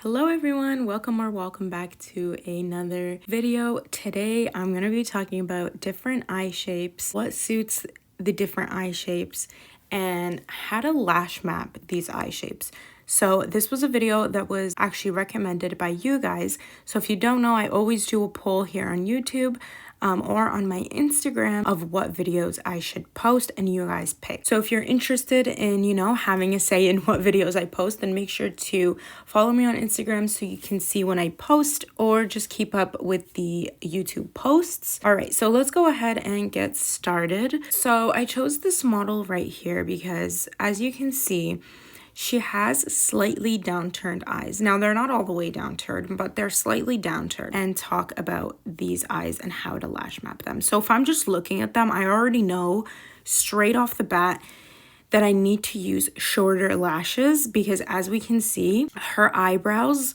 Hello everyone, welcome back to another video. Today I'm going to be talking about different eye shapes, what suits the different eye shapes, and how to lash map these eye shapes. So this was a video that was actually recommended by you guys. So if you don't know, I always do a poll here on YouTube or on my Instagram of what videos I should post, and you guys pick. So if you're interested in, having a say in what videos I post, then make sure to follow me on Instagram so you can see when I post, or just keep up with the YouTube posts. All right, so let's go ahead and get started. So I chose this model right here because, as you can see, she has slightly downturned eyes. Now, they're not all the way downturned, but they're slightly downturned, and talk about these eyes and how to lash map them. So if I'm just looking at them, I already know straight off the bat that I need to use shorter lashes because, as we can see, her eyebrows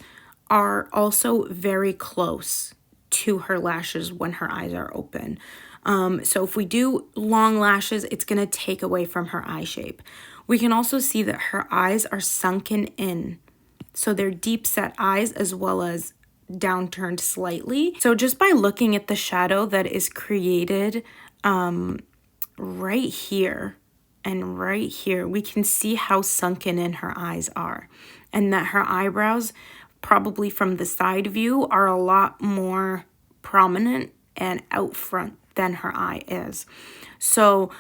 are also very close to her lashes when her eyes are open. So if we do long lashes, it's going to take away from her eye shape. We can also see that her eyes are sunken in. So they're deep set eyes as well as downturned slightly. So just by looking at the shadow that is created right here and right here, we can see how sunken in her eyes are. And that her eyebrows, probably from the side view, are a lot more prominent and out front than her eye is. So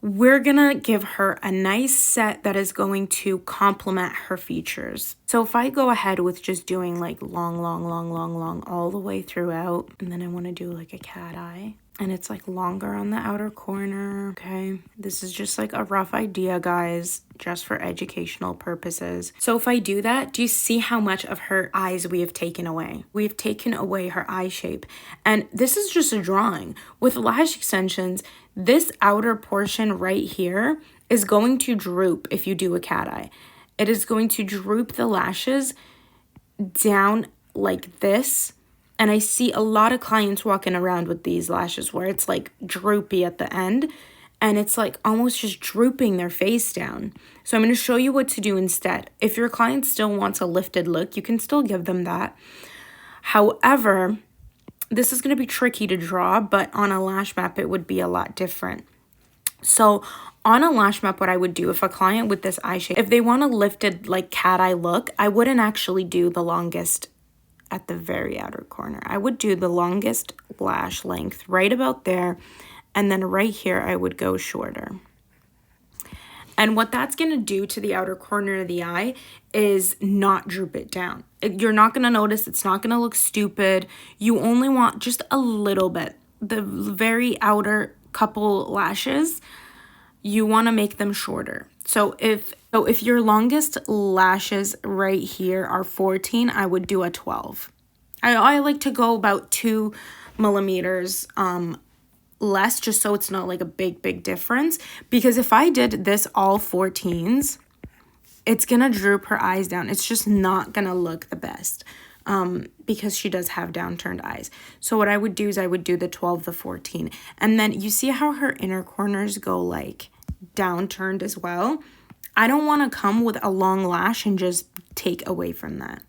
we're gonna give her a nice set that is going to complement her features. So if I go ahead with just doing like long all the way throughout, and then I want to do like a cat eye, and it's like longer on the outer corner. Okay, this is just like a rough idea, guys, just for educational purposes. So if I do that, do you see how much of her eyes we have taken away? We've taken away her eye shape. And this is just a drawing. With lash extensions, this outer portion right here is going to droop if you do a cat eye. It is going to droop the lashes down like this. And I see a lot of clients walking around with these lashes where it's like droopy at the end, and it's like almost just drooping their face down. So I'm going to show you what to do instead. If your client still wants a lifted look, you can still give them that. However, this is going to be tricky to draw, but on a lash map, it would be a lot different. So on a lash map, what I would do if a client with this eye shape, if they want a lifted like cat eye look, I wouldn't actually do the longest at the very outer corner. I would do the longest lash length right about there, and then right here I would go shorter. And what that's going to do to the outer corner of the eye is not droop it down. You're not going to notice. It's not going to look stupid. You only want just a little bit. The very outer couple lashes, you want to make them shorter. So if your longest lashes right here are 14, I would do a 12. I like to go about 2 millimeters less, just so it's not like a big difference. Because if I did this all 14s, it's gonna droop her eyes down. It's just not gonna look the best because she does have downturned eyes. So what I would do is I would do the 12, the 14. And then you see how her inner corners go like downturned as well. I don't want to come with a long lash and just take away from that.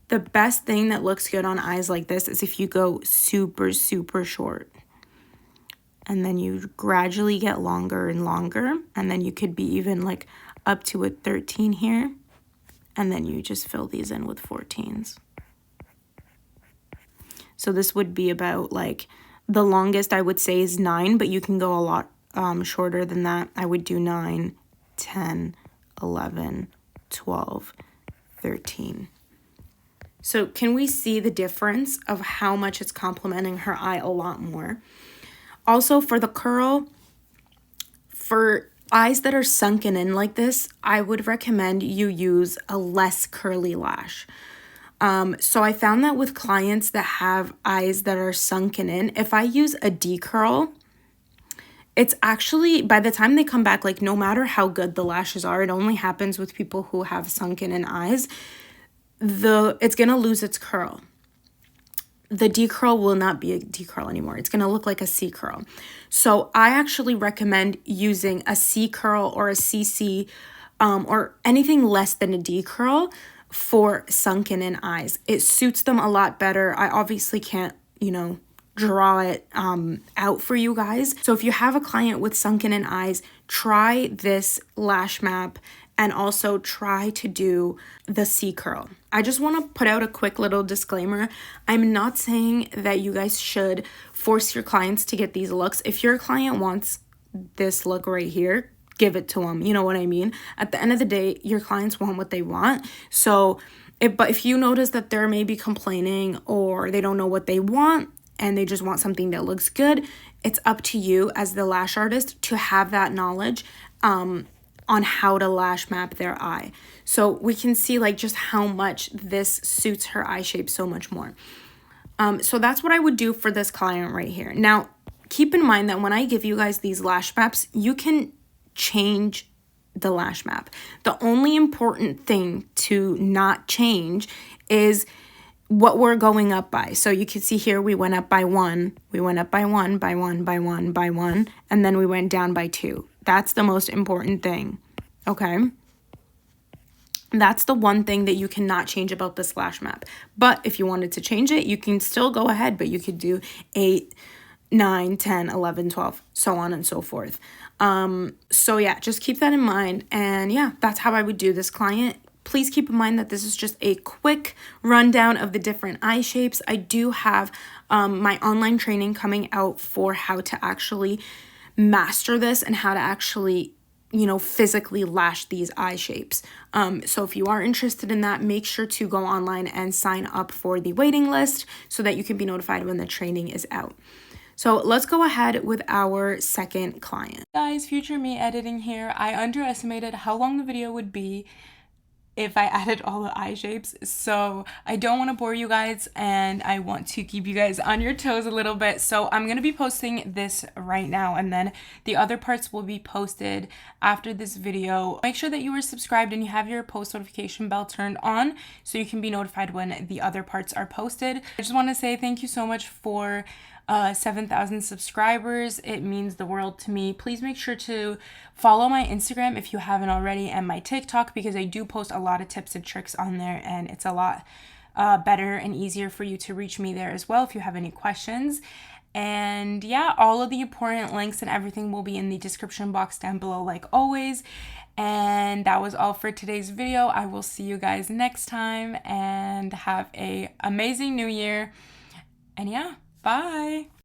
The best thing that looks good on eyes like this is if you go super short. And then you gradually get longer and longer. And then you could be even like up to a 13 here. And then you just fill these in with 14s. So this would be about like, the longest I would say is 9, but you can go a lot shorter than that. I would do 9, 10, 11, 12, 13. So can we see the difference of how much it's complementing her eye a lot more? Also, for the curl, for eyes that are sunken in like this, I would recommend you use a less curly lash. So I found that with clients that have eyes that are sunken in, if I use a D-curl, it's actually, by the time they come back, like no matter how good the lashes are, it only happens with people who have sunken in eyes, it's going to lose its curl. The D-curl will not be a D-curl anymore. It's going to look like a C-curl. So I actually recommend using a C-curl or a CC or anything less than a D-curl for sunken in eyes. It suits them a lot better. I obviously can't, you know, draw it out for you guys. So if you have a client with sunken in eyes, try this lash map and also try to do the C curl. I just want to put out a quick little disclaimer. I'm not saying that you guys should force your clients to get these looks. If your client wants this look right here, give it to them. You know what I mean? At the end of the day, your clients want what they want. So, but if you notice that they're maybe complaining or they don't know what they want and they just want something that looks good, it's up to you as the lash artist to have that knowledge on how to lash map their eye. So we can see like just how much this suits her eye shape so much more. So that's what I would do for this client right here. Now, keep in mind that when I give you guys these lash maps, you can change the lash map. The only important thing to not change is what we're going up by. So you can see here we went up by 1, we went up by 1, by 1, by 1, by 1, and then we went down by 2. That's the most important thing, okay? That's the one thing that you cannot change about this lash map. But if you wanted to change it, you can still go ahead, but you could do 8, 9, 10, 11, 12, so on and so forth. So yeah, just keep that in mind. And yeah, that's how I would do this client. Please keep in mind that this is just a quick rundown of the different eye shapes. I do have my online training coming out for how to actually master this and how to actually, you know, physically lash these eye shapes. So if you are interested in that, make sure to go online and sign up for the waiting list so that you can be notified when the training is out. So let's go ahead with our second client. Guys, future me editing here. I underestimated how long the video would be if I added all the eye shapes. So I don't want to bore you guys and I want to keep you guys on your toes a little bit. So I'm going to be posting this right now and then the other parts will be posted after this video. Make sure that you are subscribed and you have your post notification bell turned on so you can be notified when the other parts are posted. I just want to say thank you so much for 7,000 subscribers. It means the world to me. Please make sure to follow my Instagram if you haven't already and my TikTok because I do post a lot of tips and tricks on there and it's a lot better and easier for you to reach me there as well if you have any questions. And yeah, all of the important links and everything will be in the description box down below like always. And that was all for today's video. I will see you guys next time and have an amazing new year. And yeah, bye.